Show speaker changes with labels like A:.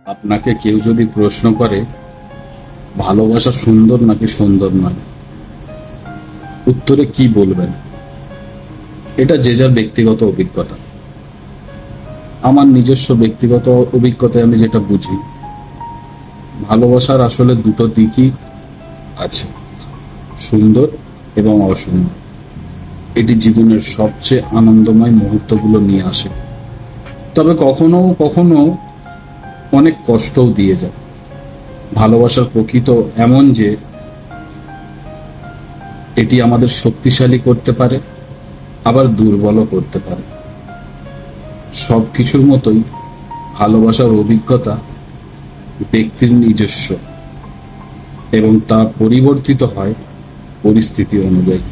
A: আপনাকে কেউ যদি প্রশ্ন করে ভালোবাসা সুন্দর নাকি সুন্দর নয়, উত্তরে কি বলবেন? এটা যে যার ব্যক্তিগত অভিজ্ঞতা। আমার নিজস্ব ব্যক্তিগত অভিজ্ঞতায় আমি যেটা বুঝি, ভালোবাসার আসলে দুটো দিকই আছে, সুন্দর এবং অসুন্দর। এটি জীবনের সবচেয়ে আনন্দময় মুহূর্তগুলো নিয়ে আসে, তবে কখনো কখনো অনেক কষ্টও দিয়ে যায়। ভালোবাসার প্রকৃত এমন যে এটি আমাদের শক্তিশালী করতে পারে, আবার দুর্বলও করতে পারে। সবকিছুর মতোই ভালোবাসার অভিজ্ঞতা ব্যক্তির নিজস্ব এবং তা পরিবর্তিত হয় পরিস্থিতি অনুযায়ী।